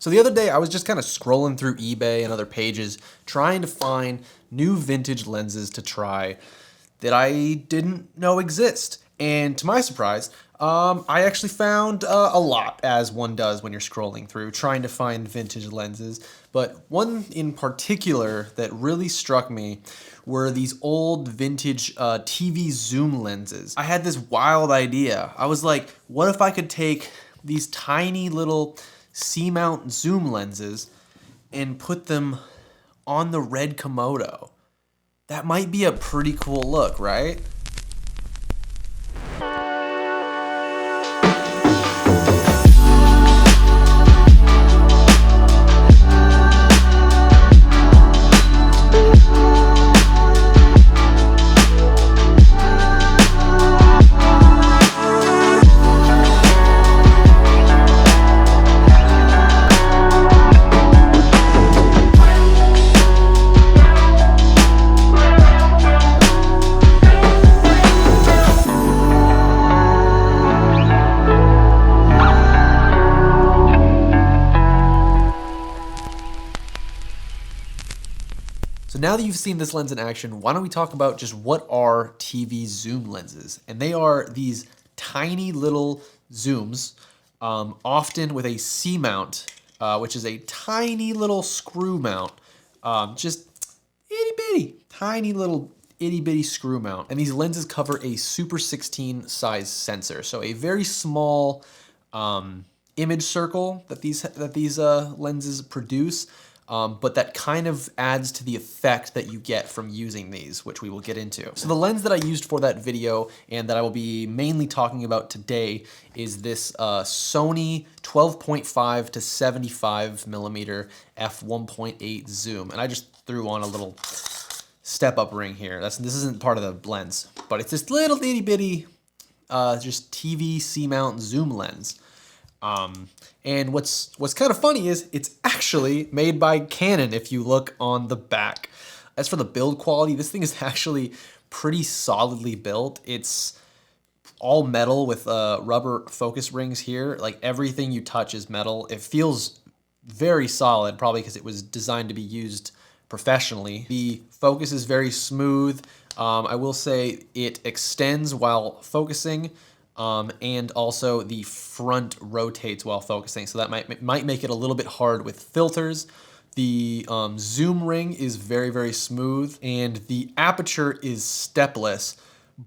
So the other day I was just kind of scrolling through eBay and other pages trying to find new vintage lenses to try that I didn't know exist. And to my surprise, I actually found a lot, as one does when you're scrolling through, trying to find vintage lenses. But one in particular that really struck me were these old vintage TV Zoom lenses. I had this wild idea. I was like, what if I could take these tiny little C-mount zoom lenses and put them on the RED Komodo? That might be a pretty cool look, right? So now that you've seen this lens in action, why don't we talk about just what are TV zoom lenses? And they are these tiny little zooms, often with a C-mount, which is a tiny little screw mount, just itty bitty, tiny little itty bitty screw mount. And these lenses cover a Super 16 size sensor, so a very small image circle that these lenses produce. But that kind of adds to the effect that you get from using these, which we will get into. So the lens that I used for that video and that I will be mainly talking about today is this Sony 12.5 to 75 millimeter f1.8 zoom. And I just threw on a little step-up ring here. This isn't part of the lens, but it's this little itty bitty just TV C-mount zoom lens. And what's kind of funny is it's actually made by Canon if you look on the back. As for the build quality, this thing is actually pretty solidly built. It's all metal with rubber focus rings here. Like everything you touch is metal. It feels very solid, probably because it was designed to be used professionally. The focus is very smooth. I will say it extends while focusing. And also the front rotates while focusing, so that might make it a little bit hard with filters. The zoom ring is very, very smooth, and the aperture is stepless,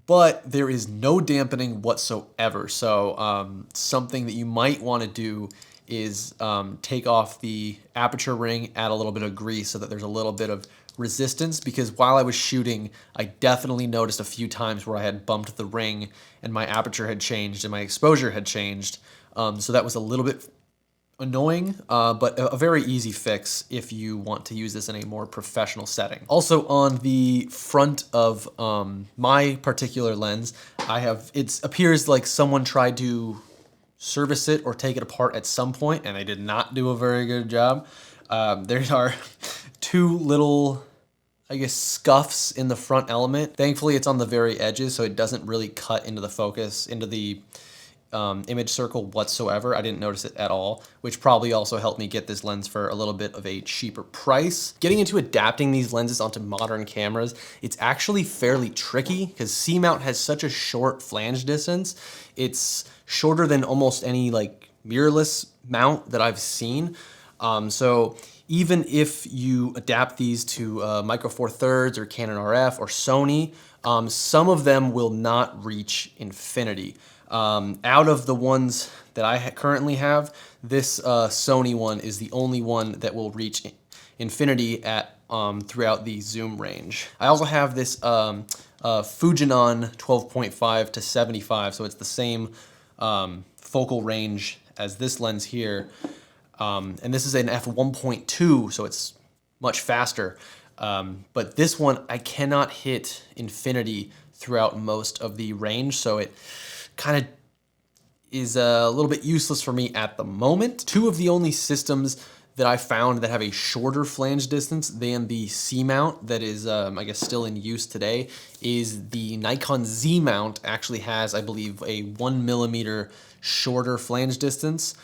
but there is no dampening whatsoever. So something that you might want to do is take off the aperture ring, add a little bit of grease so that there's a little bit of resistance, because while I was shooting, I definitely noticed a few times where I had bumped the ring and my aperture had changed and my exposure had changed. So that was a little bit annoying, but a very easy fix if you want to use this in a more professional setting. Also on the front of my particular lens, it appears like someone tried to service it or take it apart at some point, and they did not do a very good job. There are two little, I guess, scuffs in the front element. Thankfully, it's on the very edges, so it doesn't really cut into the focus, into the image circle whatsoever. I didn't notice it at all, which probably also helped me get this lens for a little bit of a cheaper price. Getting into adapting these lenses onto modern cameras, it's actually fairly tricky because C-mount has such a short flange distance. It's shorter than almost any like mirrorless mount that I've seen. So even if you adapt these to Micro Four Thirds or Canon RF or Sony, some of them will not reach infinity. Out of the ones that I currently have, this Sony one is the only one that will reach infinity at throughout the zoom range. I also have this Fujinon 12.5 to 75, so it's the same focal range as this lens here. And this is an f1.2, so it's much faster. But this one, I cannot hit infinity throughout most of the range, so it kind of is a little bit useless for me at the moment. Two of the only systems that I found that have a shorter flange distance than the C mount that is, I guess, still in use today is the Nikon Z mount actually has, I believe, a 1mm shorter flange distance,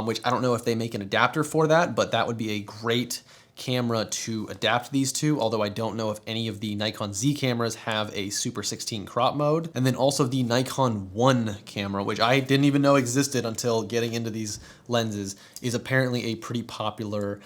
which I don't know if they make an adapter for that, but that would be a great camera to adapt these to, although I don't know if any of the Nikon Z cameras have a Super 16 crop mode. And then also the Nikon 1 camera, which I didn't even know existed until getting into these lenses, is apparently a pretty popular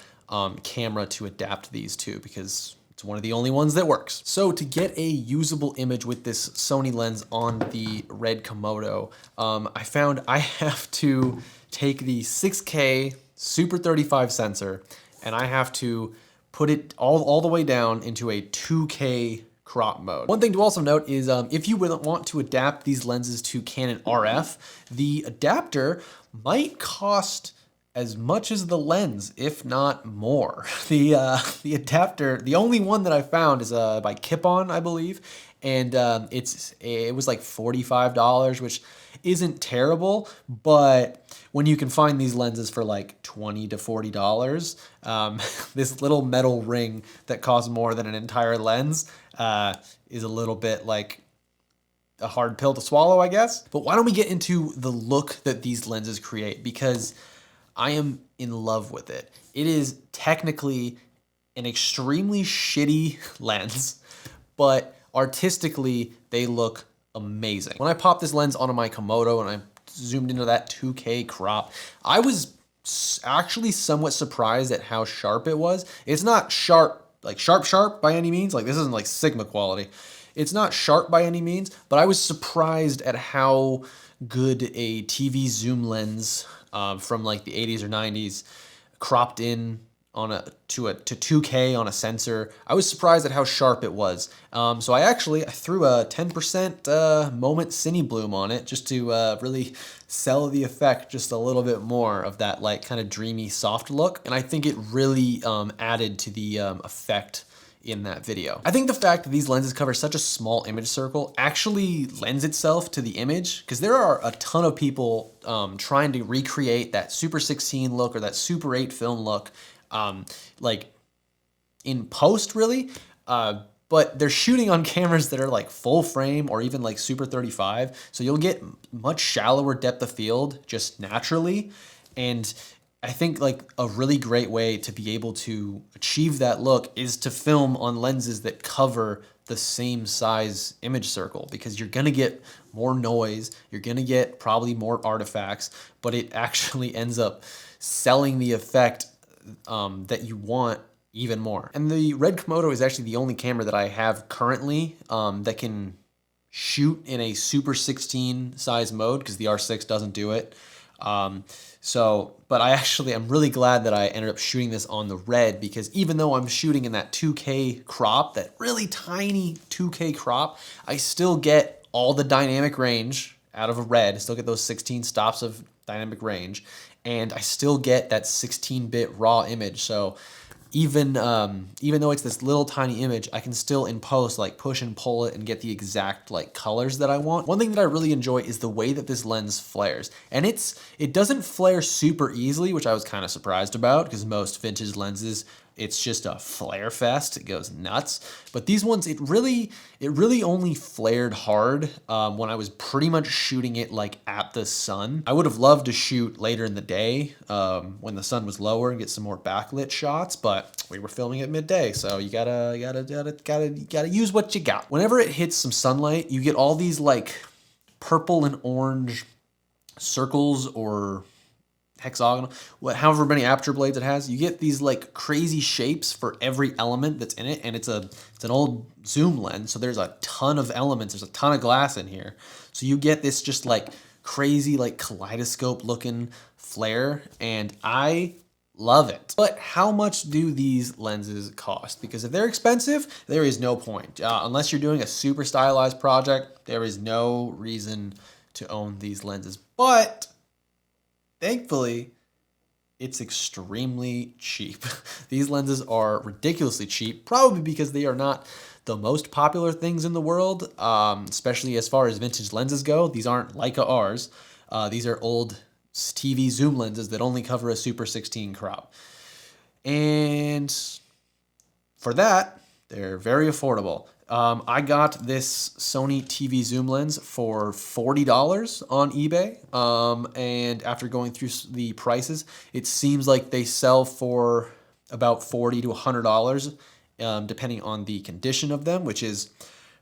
camera to adapt these to because it's one of the only ones that works. So to get a usable image with this Sony lens on the RED Komodo, I found I have to take the 6K Super 35 sensor and I have to put it all the way down into a 2K crop mode. One thing to also note is if you want to adapt these lenses to Canon RF, the adapter might cost as much as the lens, if not more. The adapter, the only one that I found is by Kipon, I believe, and it was like $45, which isn't terrible, but when you can find these lenses for like $20 to $40, this little metal ring that costs more than an entire lens is a little bit like a hard pill to swallow, I guess. But why don't we get into the look that these lenses create, because I am in love with it. It is technically an extremely shitty lens, but artistically they look amazing. When I popped this lens onto my Komodo and I zoomed into that 2K crop, I was actually somewhat surprised at how sharp it was. It's not sharp, like sharp by any means. Like this isn't like Sigma quality. It's not sharp by any means, but I was surprised at how good a TV zoom lens from like the 80s or 90s cropped in on to 2K on a sensor. I was surprised at how sharp it was. So I threw a 10% moment Cine Bloom on it just to really sell the effect just a little bit more of that like kind of dreamy soft look. And I think it really added to the effect in that video. I think the fact that these lenses cover such a small image circle actually lends itself to the image, because there are a ton of people trying to recreate that Super 16 look or that Super 8 film look like in post really, but they're shooting on cameras that are like full frame or even like Super 35. So you'll get much shallower depth of field just naturally. And I think like a really great way to be able to achieve that look is to film on lenses that cover the same size image circle, because you're gonna get more noise, you're gonna get probably more artifacts, but it actually ends up selling the effect that you want even more. And the RED Komodo is actually the only camera that I have currently that can shoot in a Super 16 size mode, because the R6 doesn't do it. But I'm really glad that I ended up shooting this on the RED, because even though I'm shooting in that 2K crop, that really tiny 2K crop, I still get all the dynamic range out of a RED. I still get those 16 stops of dynamic range, and I still get that 16-bit raw image. So even though it's this little tiny image, I can still in post like push and pull it and get the exact like colors that I want. One thing that I really enjoy is the way that this lens flares. And it doesn't flare super easily, which I was kind of surprised about, because most vintage lenses, it's just a flare fest. It goes nuts. But these ones, it really only flared hard when I was pretty much shooting it like at the sun. I would have loved to shoot later in the day when the sun was lower and get some more backlit shots, but we were filming at midday, so you gotta use what you got. Whenever it hits some sunlight, you get all these like purple and orange circles or hexagonal, however many aperture blades it has. You get these like crazy shapes for every element that's in it, and it's an old zoom lens, so there's a ton of elements, there's a ton of glass in here, so you get this just like crazy like kaleidoscope looking flare, and I love it. But how much do these lenses cost? Because if they're expensive, there is no point. Unless you're doing a super stylized project, there is no reason to own these lenses. But thankfully, it's extremely cheap. These lenses are ridiculously cheap, probably because they are not the most popular things in the world, especially as far as vintage lenses go. These aren't Leica Rs. These are old TV zoom lenses that only cover a Super 16 crop. And for that, they're very affordable. I got this Sony TV Zoom lens for $40 on eBay. And after going through the prices, it seems like they sell for about $40 to $100, depending on the condition of them, which is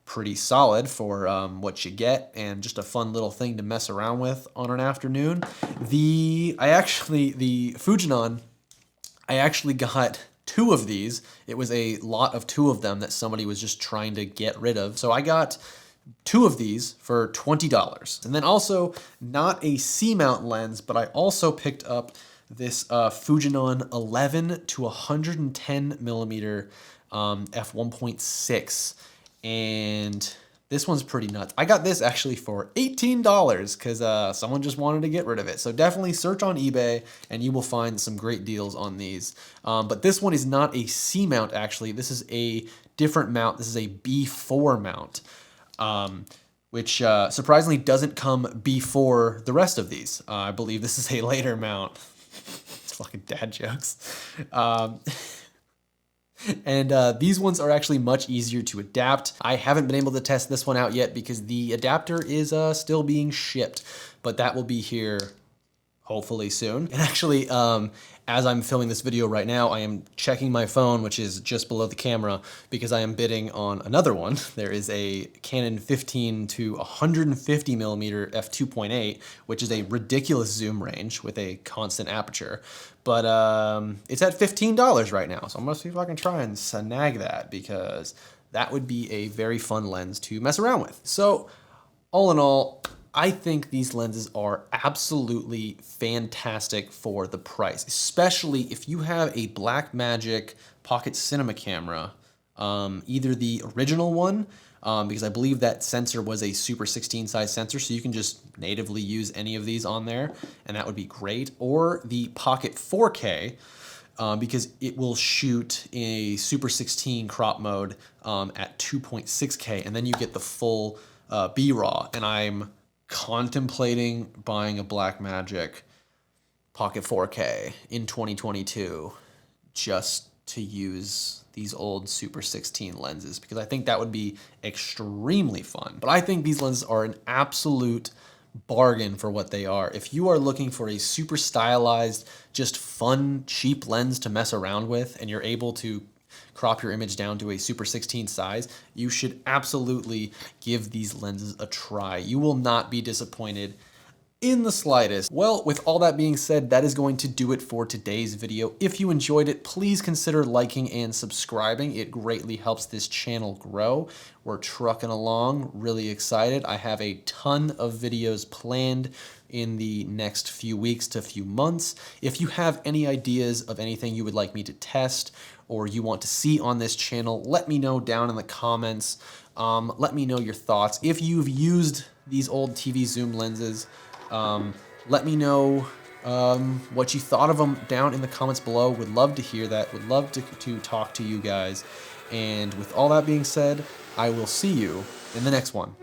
pretty solid for what you get, and just a fun little thing to mess around with on an afternoon. The Fujinon, I actually got 2 of these. It was a lot of 2 of them that somebody was just trying to get rid of. So I got 2 of these for $20. And then also, not a C-mount lens, but I also picked up this Fujinon 11 to 110 millimeter f1.6. And this one's pretty nuts. I got this actually for $18 because someone just wanted to get rid of it. So definitely search on eBay and you will find some great deals on these. But this one is not a C mount actually. This is a different mount. This is a B4 mount, which surprisingly doesn't come before the rest of these. I believe this is a later mount. It's fucking dad jokes. And these ones are actually much easier to adapt. I haven't been able to test this one out yet because the adapter is still being shipped, but that will be here hopefully soon. And actually, as I'm filming this video right now, I am checking my phone, which is just below the camera, because I am bidding on another one. There is a Canon 15 to 150 millimeter f2.8, which is a ridiculous zoom range with a constant aperture. But it's at $15 right now, so I'm gonna see if I can try and snag that, because that would be a very fun lens to mess around with. So all in all, I think these lenses are absolutely fantastic for the price, especially if you have a Blackmagic Pocket Cinema camera, either the original one, because I believe that sensor was a Super 16 size sensor, so you can just natively use any of these on there, and that would be great, or the Pocket 4K, because it will shoot a Super 16 crop mode at 2.6K, and then you get the full B-RAW, and I'm contemplating buying a Blackmagic Pocket 4K in 2022 just to use these old Super 16 lenses, because I think that would be extremely fun. But I think these lenses are an absolute bargain for what they are. If you are looking for a super stylized, just fun, cheap lens to mess around with, and you're able to crop your image down to a Super 16 size, you should absolutely give these lenses a try. You will not be disappointed in the slightest. Well, with all that being said, that is going to do it for today's video. If you enjoyed it, please consider liking and subscribing. It greatly helps this channel grow. We're trucking along, really excited. I have a ton of videos planned in the next few weeks to few months. If you have any ideas of anything you would like me to test or you want to see on this channel, let me know down in the comments. Let me know your thoughts. If you've used these old TV Zoom lenses, let me know what you thought of them down in the comments below. Would love to hear that. Would love to talk to you guys. And with all that being said, I will see you in the next one.